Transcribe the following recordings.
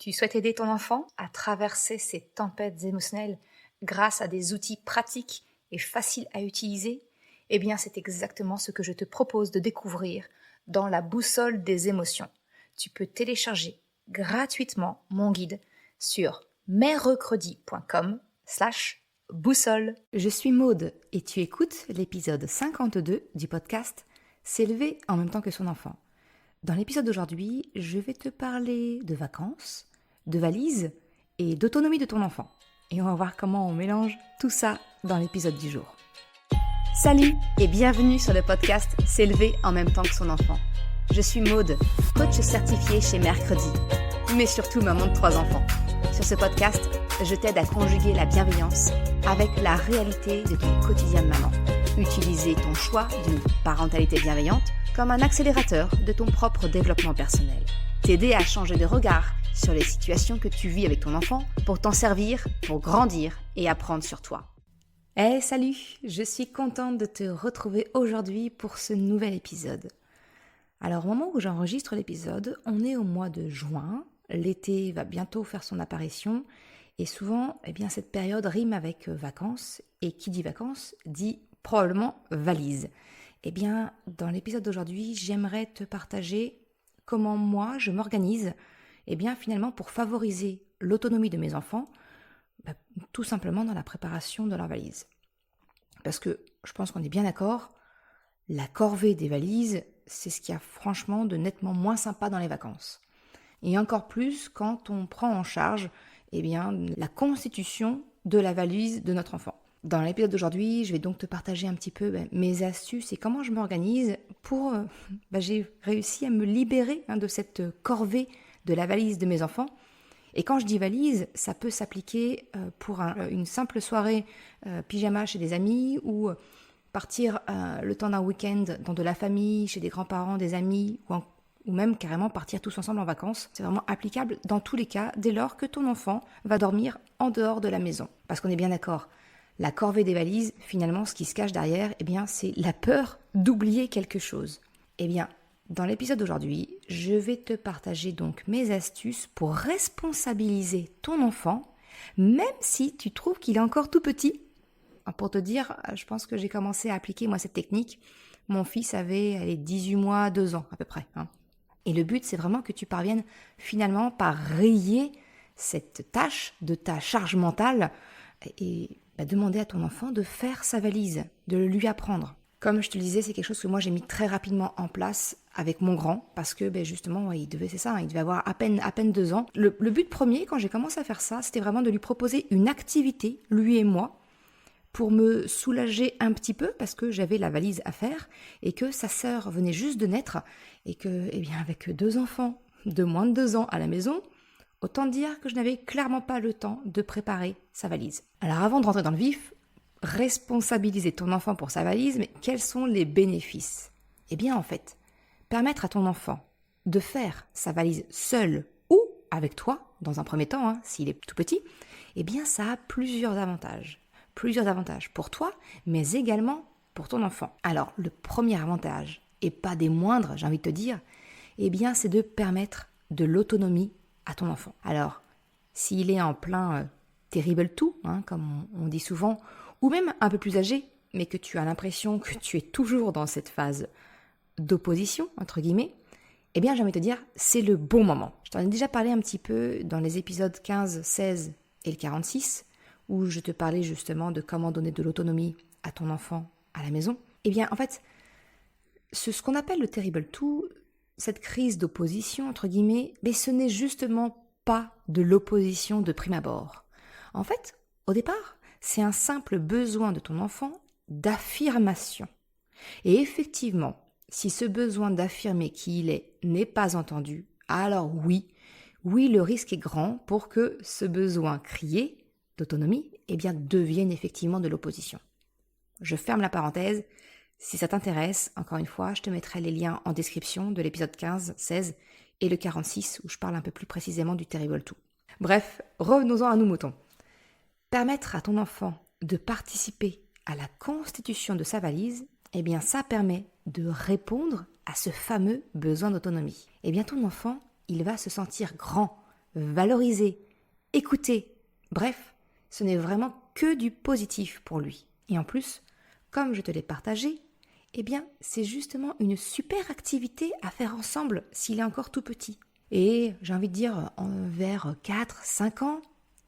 Tu souhaites aider ton enfant à traverser ces tempêtes émotionnelles grâce à des outils pratiques et faciles à utiliser? Eh bien, c'est exactement ce que je te propose de découvrir dans la boussole des émotions. Tu peux télécharger gratuitement mon guide sur merrecredi.com/boussole. Je suis Maude et tu écoutes l'épisode 52 du podcast S'élever en même temps que son enfant. Dans l'épisode d'aujourd'hui, je vais te parler de vacances, de valises et d'autonomie de ton enfant. Et on va voir comment on mélange tout ça dans l'épisode du jour. Salut et bienvenue sur le podcast S'élever en même temps que son enfant. Je suis Maude, coach certifiée chez Mercredi, mais surtout maman de 3 enfants. Sur ce podcast, je t'aide à conjuguer la bienveillance avec la réalité de ton quotidien de maman. Utiliser ton choix d'une parentalité bienveillante comme un accélérateur de ton propre développement personnel. T'aider à changer de regard sur les situations que tu vis avec ton enfant pour t'en servir, pour grandir et apprendre sur toi. Hey, salut! Je suis contente de te retrouver aujourd'hui pour ce nouvel épisode. Alors, au moment où j'enregistre l'épisode, on est au mois de juin. L'été va bientôt faire son apparition et souvent, cette période rime avec vacances. Et qui dit vacances dit probablement valise. Dans l'épisode d'aujourd'hui, j'aimerais te partager comment moi, je m'organise finalement pour favoriser l'autonomie de mes enfants, tout simplement dans la préparation de leurs valises. Parce que je pense qu'on est bien d'accord, la corvée des valises, c'est ce qu'il y a franchement de nettement moins sympa dans les vacances. Et encore plus quand on prend en charge la constitution de la valise de notre enfant. Dans l'épisode d'aujourd'hui, je vais donc te partager un petit peu mes astuces et comment je m'organise pour... j'ai réussi à me libérer de cette corvée de la valise de mes enfants. Et quand je dis valise, ça peut s'appliquer pour une simple soirée pyjama chez des amis ou partir le temps d'un week-end dans de la famille, chez des grands-parents, des amis ou même carrément partir tous ensemble en vacances. C'est vraiment applicable dans tous les cas dès lors que ton enfant va dormir en dehors de la maison. Parce qu'on est bien d'accord. La corvée des valises, finalement, ce qui se cache derrière, c'est la peur d'oublier quelque chose. Dans l'épisode d'aujourd'hui, je vais te partager donc mes astuces pour responsabiliser ton enfant, même si tu trouves qu'il est encore tout petit. Pour te dire, je pense que j'ai commencé à appliquer moi cette technique. Mon fils avait 18 mois, 2 ans à peu près. Et le but, c'est vraiment que tu parviennes finalement par rayer cette tâche de ta charge mentale et demander à ton enfant de faire sa valise, de le lui apprendre. Comme je te le disais, c'est quelque chose que moi j'ai mis très rapidement en place avec mon grand, parce que justement, il devait avoir à peine 2 ans. Le but premier, quand j'ai commencé à faire ça, c'était vraiment de lui proposer une activité, lui et moi, pour me soulager un petit peu, parce que j'avais la valise à faire, et que sa sœur venait juste de naître, et que, avec 2 enfants de moins de 2 ans à la maison, autant dire que je n'avais clairement pas le temps de préparer sa valise. Alors avant de rentrer dans le vif, responsabiliser ton enfant pour sa valise, mais quels sont les bénéfices ? En fait, permettre à ton enfant de faire sa valise seul ou avec toi, dans un premier temps, s'il est tout petit, ça a plusieurs avantages. Plusieurs avantages pour toi, mais également pour ton enfant. Alors, le premier avantage, et pas des moindres, j'ai envie de te dire, c'est de permettre de l'autonomie à ton enfant. Alors, s'il est en plein terrible two, comme on dit souvent, ou même un peu plus âgé, mais que tu as l'impression que tu es toujours dans cette phase d'opposition, entre guillemets, j'ai envie de te dire, c'est le bon moment. Je t'en ai déjà parlé un petit peu dans les épisodes 15, 16 et le 46, où je te parlais justement de comment donner de l'autonomie à ton enfant à la maison. En fait, ce qu'on appelle le terrible two, cette crise d'opposition, entre guillemets, mais ce n'est justement pas de l'opposition de prime abord. En fait, au départ, c'est un simple besoin de ton enfant d'affirmation. Et effectivement, si ce besoin d'affirmer qui il est n'est pas entendu, alors oui, le risque est grand pour que ce besoin crié d'autonomie devienne effectivement de l'opposition. Je ferme la parenthèse. Si ça t'intéresse, encore une fois, je te mettrai les liens en description de l'épisode 15, 16 et le 46 où je parle un peu plus précisément du terrible two. Bref, revenons-en à nos moutons. Permettre à ton enfant de participer à la constitution de sa valise, ça permet de répondre à ce fameux besoin d'autonomie. Ton enfant, il va se sentir grand valoriser, écouter. Bref, ce n'est vraiment que du positif pour lui. Et en plus, comme je te l'ai partagé, eh bien, c'est justement une super activité à faire ensemble s'il est encore tout petit. Et j'ai envie de dire, vers 4-5 ans,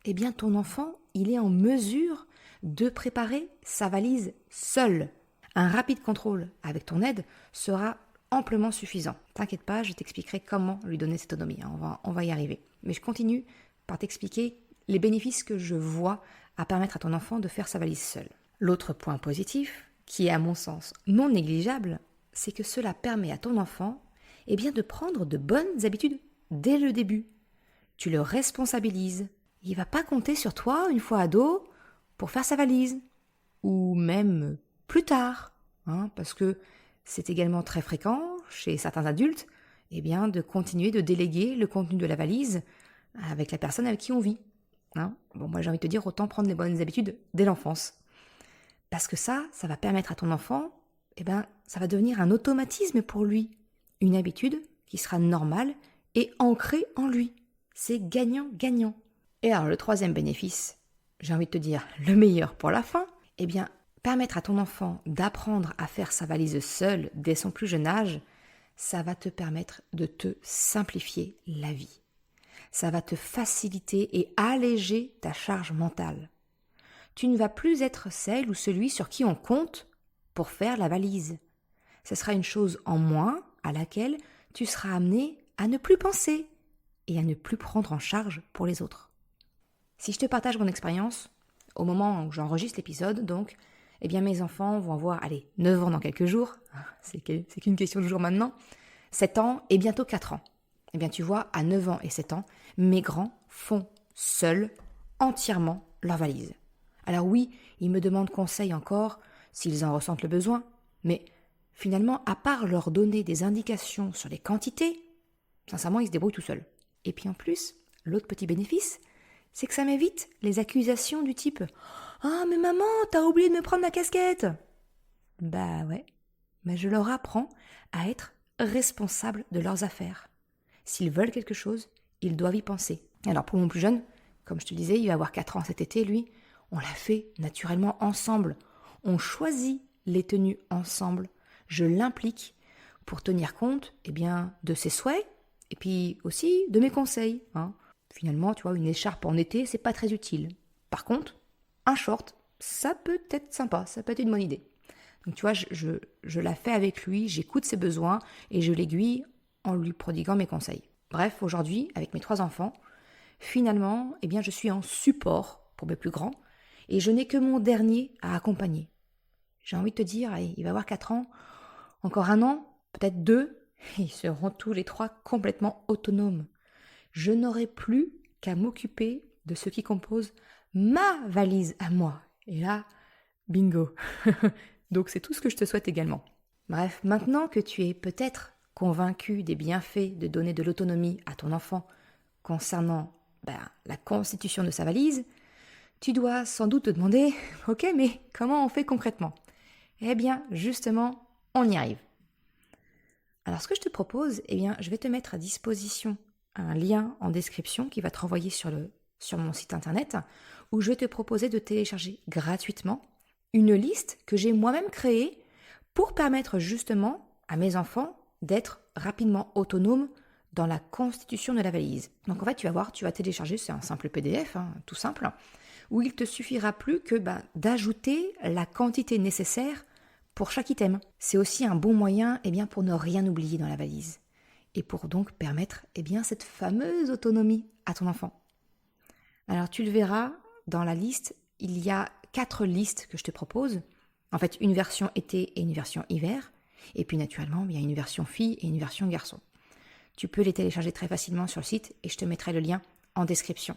eh bien, ton enfant, il est en mesure de préparer sa valise seul. Un rapide contrôle avec ton aide sera amplement suffisant. T'inquiète pas, je t'expliquerai comment lui donner cette autonomie. On va y arriver. Mais je continue par t'expliquer les bénéfices que je vois à permettre à ton enfant de faire sa valise seul. L'autre point positif, qui est à mon sens non négligeable, c'est que cela permet à ton enfant de prendre de bonnes habitudes dès le début. Tu le responsabilises. Il ne va pas compter sur toi, une fois ado, pour faire sa valise. Ou même plus tard. Parce que c'est également très fréquent chez certains adultes de continuer de déléguer le contenu de la valise avec la personne avec qui on vit. Moi j'ai envie de te dire, autant prendre les bonnes habitudes dès l'enfance. Parce que ça va permettre à ton enfant, ça va devenir un automatisme pour lui. Une habitude qui sera normale et ancrée en lui. C'est gagnant-gagnant. Et alors le troisième bénéfice, j'ai envie de te dire le meilleur pour la fin, permettre à ton enfant d'apprendre à faire sa valise seul dès son plus jeune âge, ça va te permettre de te simplifier la vie. Ça va te faciliter et alléger ta charge mentale. Tu ne vas plus être celle ou celui sur qui on compte pour faire la valise. Ce sera une chose en moins à laquelle tu seras amené à ne plus penser et à ne plus prendre en charge pour les autres. Si je te partage mon expérience, au moment où j'enregistre l'épisode, donc, mes enfants vont avoir, 9 ans dans quelques jours, c'est qu'une question de jour maintenant, 7 ans et bientôt 4 ans. Tu vois, à 9 ans et 7 ans, mes grands font seuls, entièrement, leur valise. Alors oui, ils me demandent conseil encore, s'ils en ressentent le besoin, mais finalement, à part leur donner des indications sur les quantités, sincèrement, ils se débrouillent tout seuls. Et puis en plus, l'autre petit bénéfice, c'est que ça m'évite les accusations du type « Ah, mais maman, t'as oublié de me prendre ma casquette !» Bah ouais, mais je leur apprends à être responsables de leurs affaires. S'ils veulent quelque chose, ils doivent y penser. Alors pour mon plus jeune, comme je te disais, il va avoir 4 ans cet été, lui, on l'a fait naturellement ensemble. On choisit les tenues ensemble. Je l'implique pour tenir compte de ses souhaits et puis aussi de mes conseils. Finalement, tu vois, une écharpe en été, c'est pas très utile. Par contre, un short, ça peut être sympa, ça peut être une bonne idée. Donc tu vois, je la fais avec lui, j'écoute ses besoins et je l'aiguille en lui prodiguant mes conseils. Bref, aujourd'hui, avec mes 3 enfants, finalement, je suis en support pour mes plus grands et je n'ai que mon dernier à accompagner. J'ai envie de te dire, il va avoir 4 ans, encore 1 an, peut-être 2, et ils seront tous les 3 complètement autonomes. Je n'aurai plus qu'à m'occuper de ce qui compose ma valise à moi. Et là, bingo. Donc c'est tout ce que je te souhaite également. Bref, maintenant que tu es peut-être convaincu des bienfaits de donner de l'autonomie à ton enfant concernant la constitution de sa valise, tu dois sans doute te demander « Ok, mais comment on fait concrètement ?» Justement, on y arrive. Alors ce que je te propose, je vais te mettre à disposition un lien en description qui va te renvoyer sur mon site internet où je vais te proposer de télécharger gratuitement une liste que j'ai moi-même créée pour permettre justement à mes enfants d'être rapidement autonomes dans la constitution de la valise. Donc en fait, tu vas voir, tu vas télécharger, c'est un simple PDF, tout simple, où il te suffira plus que d'ajouter la quantité nécessaire pour chaque item. C'est aussi un bon moyen pour ne rien oublier dans la valise et pour donc permettre cette fameuse autonomie à ton enfant. Alors tu le verras, dans la liste, il y a 4 listes que je te propose. En fait, une version été et une version hiver. Et puis naturellement, il y a une version fille et une version garçon. Tu peux les télécharger très facilement sur le site et je te mettrai le lien en description.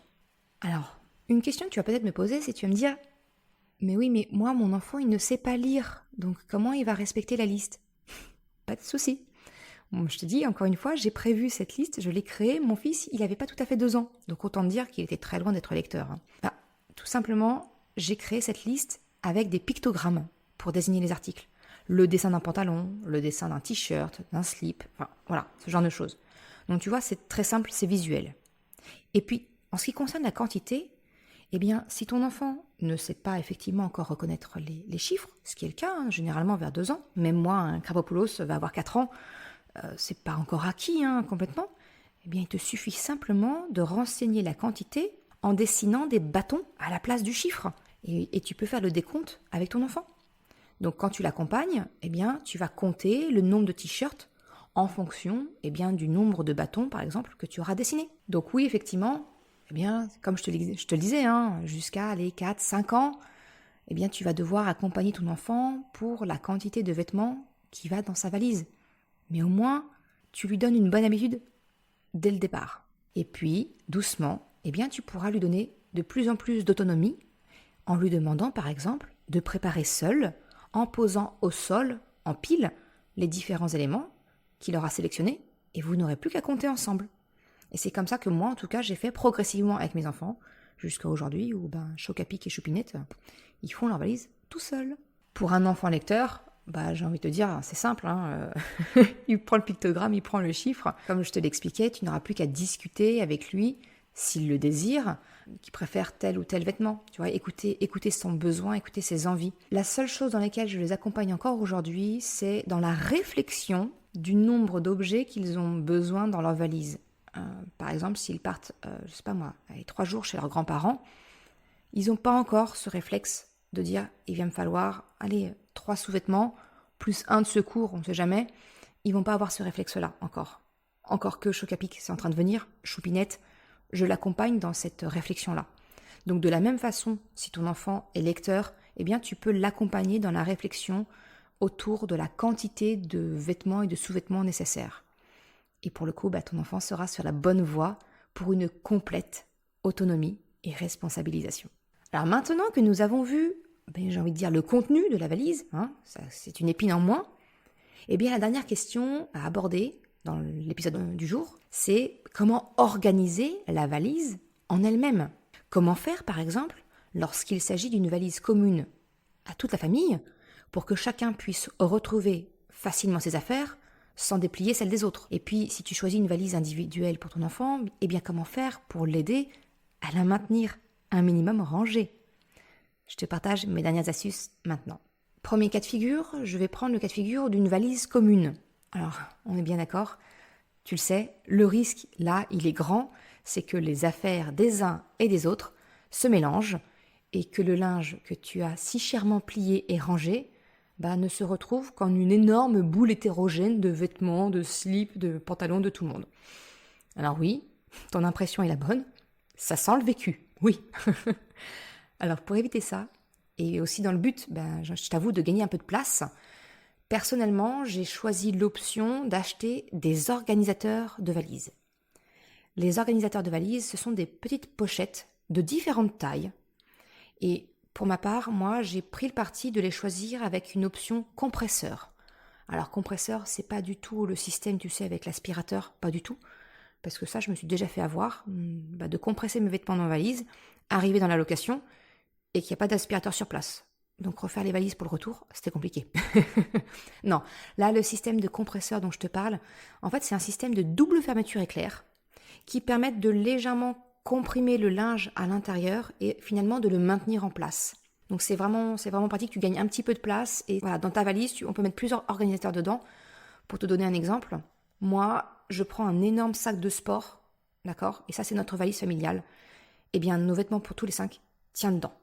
Alors, une question que tu vas peut-être me poser, c'est tu vas me dire « Mais oui, mais moi, mon enfant, il ne sait pas lire, donc comment il va respecter la liste ?» Pas de souci. Bon, je te dis, encore une fois, j'ai prévu cette liste, je l'ai créée. Mon fils, il n'avait pas tout à fait 2 ans, donc autant dire qu'il était très loin d'être lecteur. Tout simplement, j'ai créé cette liste avec des pictogrammes pour désigner les articles. Le dessin d'un pantalon, le dessin d'un t-shirt, d'un slip, voilà, ce genre de choses. Donc tu vois, c'est très simple, c'est visuel. Et puis, en ce qui concerne la quantité, eh bien, si ton enfant ne sait pas effectivement encore reconnaître les chiffres, ce qui est le cas, hein, généralement vers 2 ans, même moi, un Krapopoulos va avoir 4 ans, c'est pas encore acquis complètement, eh bien, il te suffit simplement de renseigner la quantité en dessinant des bâtons à la place du chiffre. Et tu peux faire le décompte avec ton enfant. Donc, quand tu l'accompagnes, eh bien, tu vas compter le nombre de t-shirts en fonction du nombre de bâtons, par exemple, que tu auras dessiné. Donc oui, effectivement, eh bien, comme je te le disais, jusqu'à les 4, 5 ans, eh bien, tu vas devoir accompagner ton enfant pour la quantité de vêtements qui va dans sa valise. Mais au moins, tu lui donnes une bonne habitude dès le départ. Et puis, doucement, eh bien, tu pourras lui donner de plus en plus d'autonomie en lui demandant, par exemple, de préparer seul, en posant au sol, en pile, les différents éléments qu'il aura sélectionnés, et vous n'aurez plus qu'à compter ensemble. Et c'est comme ça que moi, en tout cas, j'ai fait progressivement avec mes enfants, jusqu'à aujourd'hui, où Chocapic et Choupinette, ils font leur valise tout seuls. Pour un enfant lecteur, j'ai envie de te dire, c'est simple, il prend le pictogramme, il prend le chiffre. Comme je te l'expliquais, tu n'auras plus qu'à discuter avec lui, s'il le désire, qu'il préfère tel ou tel vêtement. Tu vois, écouter son besoin, écouter ses envies. La seule chose dans laquelle je les accompagne encore aujourd'hui, c'est dans la réflexion du nombre d'objets qu'ils ont besoin dans leur valise. Par exemple, s'ils partent, 3 jours chez leurs grands-parents, ils n'ont pas encore ce réflexe de dire « il va me falloir, 3 sous-vêtements, plus 1 de secours, on ne sait jamais ». Ils vont pas avoir ce réflexe-là encore. Encore que Chocapic, c'est en train de venir, Choupinette, je l'accompagne dans cette réflexion-là. Donc de la même façon, si ton enfant est lecteur, eh bien tu peux l'accompagner dans la réflexion autour de la quantité de vêtements et de sous-vêtements nécessaires. Et pour le coup, ton enfant sera sur la bonne voie pour une complète autonomie et responsabilisation. Alors maintenant que nous avons vu, j'ai envie de dire, le contenu de la valise, ça, c'est une épine en moins, eh bien la dernière question à aborder dans l'épisode du jour, c'est comment organiser la valise en elle-même. Comment faire, par exemple, lorsqu'il s'agit d'une valise commune à toute la famille, pour que chacun puisse retrouver facilement ses affaires sans déplier celles des autres. Et puis, si tu choisis une valise individuelle pour ton enfant, eh bien comment faire pour l'aider à la maintenir un minimum rangée? Je te partage mes dernières astuces maintenant. Premier cas de figure, je vais prendre le cas de figure d'une valise commune. Alors, on est bien d'accord, tu le sais, le risque, là, il est grand, c'est que les affaires des uns et des autres se mélangent et que le linge que tu as si chèrement plié et rangé ne se retrouve qu'en une énorme boule hétérogène de vêtements, de slips, de pantalons de tout le monde. Alors oui, ton impression est la bonne, ça sent le vécu, oui. Alors pour éviter ça, et aussi dans le but, je t'avoue, de gagner un peu de place, personnellement, j'ai choisi l'option d'acheter des organisateurs de valises. Les organisateurs de valises, ce sont des petites pochettes de différentes tailles. Et pour ma part, moi, j'ai pris le parti de les choisir avec une option compresseur. Alors compresseur, c'est pas du tout le système, tu sais, avec l'aspirateur, pas du tout. Parce que ça, je me suis déjà fait avoir, de compresser mes vêtements dans ma valise, arriver dans la location, et qu'il n'y a pas d'aspirateur sur place. Donc refaire les valises pour le retour, c'était compliqué. Non, là, le système de compresseur dont je te parle, en fait, c'est un système de double fermeture éclair qui permettent de légèrement comprimer le linge à l'intérieur et finalement de le maintenir en place. Donc c'est vraiment pratique, tu gagnes un petit peu de place et voilà, dans ta valise, on peut mettre plusieurs organisateurs dedans. Pour te donner un exemple, moi, je prends un énorme sac de sport, d'accord? Et ça, c'est notre valise familiale. Eh bien, nos vêtements pour tous les 5 tiennent dedans.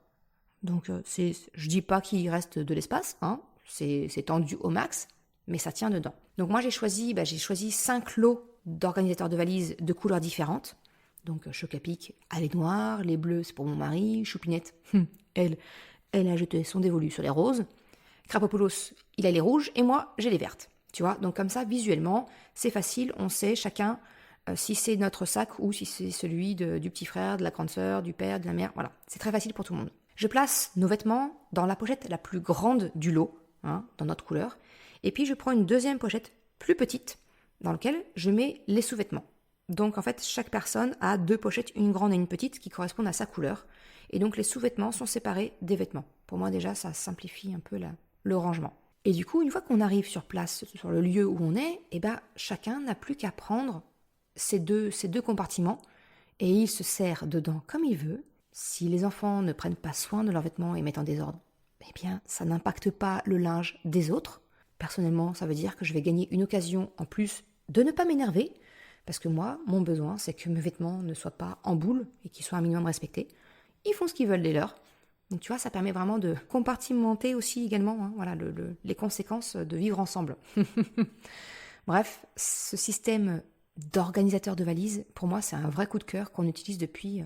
Donc, je dis pas qu'il reste de l'espace, c'est tendu au max, mais ça tient dedans. Donc moi, j'ai choisi 5 lots d'organisateurs de valises de couleurs différentes. Donc Chocapic a les noirs, les bleus, c'est pour mon mari, Choupinette, elle a jeté son dévolu sur les roses, Krapopoulos, il a les rouges, et moi, j'ai les vertes. Tu vois, donc comme ça, visuellement, c'est facile, on sait chacun si c'est notre sac ou si c'est celui du petit frère, de la grande sœur, du père, de la mère, voilà. C'est très facile pour tout le monde. Je place nos vêtements dans la pochette la plus grande du lot, dans notre couleur, et puis je prends une deuxième pochette plus petite dans laquelle je mets les sous-vêtements. Donc en fait, chaque personne a 2 pochettes, une grande et une petite, qui correspondent à sa couleur. Et donc les sous-vêtements sont séparés des vêtements. Pour moi déjà, ça simplifie un peu le rangement. Et du coup, une fois qu'on arrive sur place, sur le lieu où on est, chacun n'a plus qu'à prendre ces deux compartiments et il se serre dedans comme il veut. Si les enfants ne prennent pas soin de leurs vêtements et mettent en désordre, eh bien, ça n'impacte pas le linge des autres. Personnellement, ça veut dire que je vais gagner une occasion en plus de ne pas m'énerver, parce que moi, mon besoin, c'est que mes vêtements ne soient pas en boule et qu'ils soient un minimum respectés. Ils font ce qu'ils veulent des leurs. Donc tu vois, ça permet vraiment de compartimenter aussi également les conséquences de vivre ensemble. Bref, ce système d'organisateur de valises, pour moi, c'est un vrai coup de cœur qu'on utilise depuis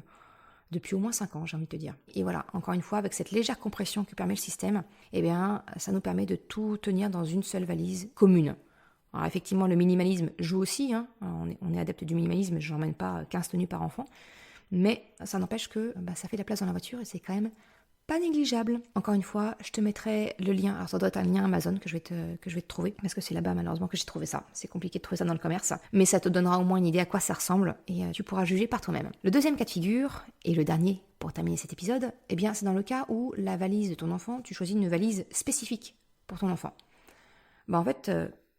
au moins 5 ans, j'ai envie de te dire. Et voilà, encore une fois, avec cette légère compression que permet le système, eh bien, ça nous permet de tout tenir dans une seule valise commune. Alors effectivement, le minimalisme joue aussi, on est adepte du minimalisme, je n'emmène pas 15 tenues par enfant, mais ça n'empêche que ça fait de la place dans la voiture et c'est quand même pas négligeable. Encore une fois, je te mettrai le lien, alors ça doit être un lien Amazon que je vais te trouver, parce que c'est là-bas malheureusement que j'ai trouvé ça. C'est compliqué de trouver ça dans le commerce, mais ça te donnera au moins une idée à quoi ça ressemble et tu pourras juger par toi-même. Le deuxième cas de figure, et le dernier pour terminer cet épisode, eh bien c'est dans le cas où la valise de ton enfant, tu choisis une valise spécifique pour ton enfant. En fait,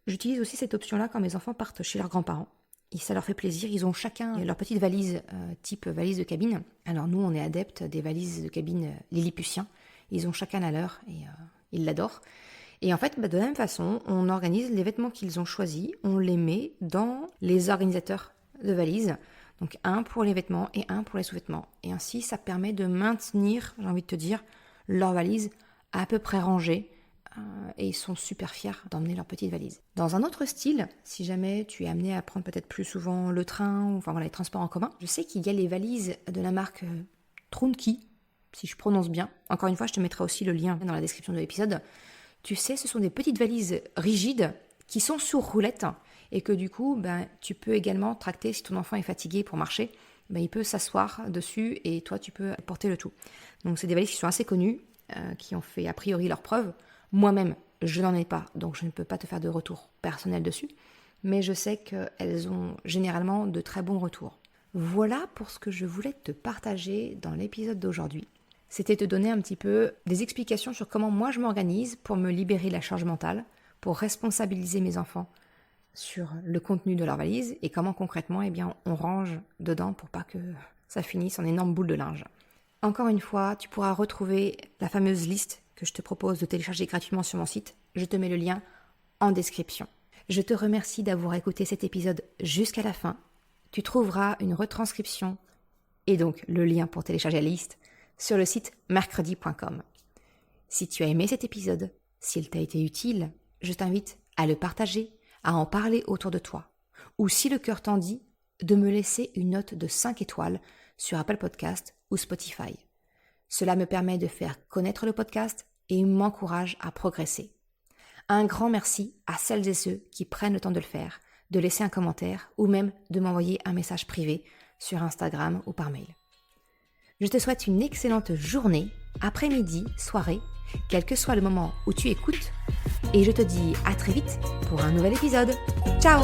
j'utilise aussi cette option-là quand mes enfants partent chez leurs grands-parents. Et ça leur fait plaisir, ils ont chacun leur petite valise, type valise de cabine. Alors nous, on est adeptes des valises de cabine Lilliputien. Ils ont chacun la leur et ils l'adorent. Et en fait, de la même façon, on organise les vêtements qu'ils ont choisis, on les met dans les organisateurs de valises. Donc un pour les vêtements et un pour les sous-vêtements. Et ainsi, ça permet de maintenir, j'ai envie de te dire, leur valise à peu près rangée. Et ils sont super fiers d'emmener leur petite valise. Dans un autre style, si jamais tu es amené à prendre peut-être plus souvent le train ou les transports en commun, je sais qu'il y a les valises de la marque Trunki, si je prononce bien. Encore une fois, je te mettrai aussi le lien dans la description de l'épisode. Tu sais, ce sont des petites valises rigides qui sont sur roulette et que du coup, tu peux également tracter si ton enfant est fatigué pour marcher. Il peut s'asseoir dessus et toi, tu peux porter le tout. Donc, c'est des valises qui sont assez connues, qui ont fait a priori leur preuve. Moi-même, je n'en ai pas, donc je ne peux pas te faire de retour personnel dessus, mais je sais qu'elles ont généralement de très bons retours. Voilà pour ce que je voulais te partager dans l'épisode d'aujourd'hui. C'était te donner un petit peu des explications sur comment moi je m'organise pour me libérer la charge mentale, pour responsabiliser mes enfants sur le contenu de leur valise et comment concrètement on range dedans pour pas que ça finisse en énorme boule de linge. Encore une fois, tu pourras retrouver la fameuse liste que je te propose de télécharger gratuitement sur mon site. Je te mets le lien en description. Je te remercie d'avoir écouté cet épisode jusqu'à la fin. Tu trouveras une retranscription et donc le lien pour télécharger la liste sur le site mercredi.com. Si tu as aimé cet épisode, s'il t'a été utile, je t'invite à le partager, à en parler autour de toi. Ou si le cœur t'en dit, de me laisser une note de 5 étoiles sur Apple Podcast ou Spotify. Cela me permet de faire connaître le podcast et m'encourage à progresser. Un grand merci à celles et ceux qui prennent le temps de le faire, de laisser un commentaire ou même de m'envoyer un message privé sur Instagram ou par mail. Je te souhaite une excellente journée, après-midi, soirée, quel que soit le moment où tu écoutes, et je te dis à très vite pour un nouvel épisode. Ciao!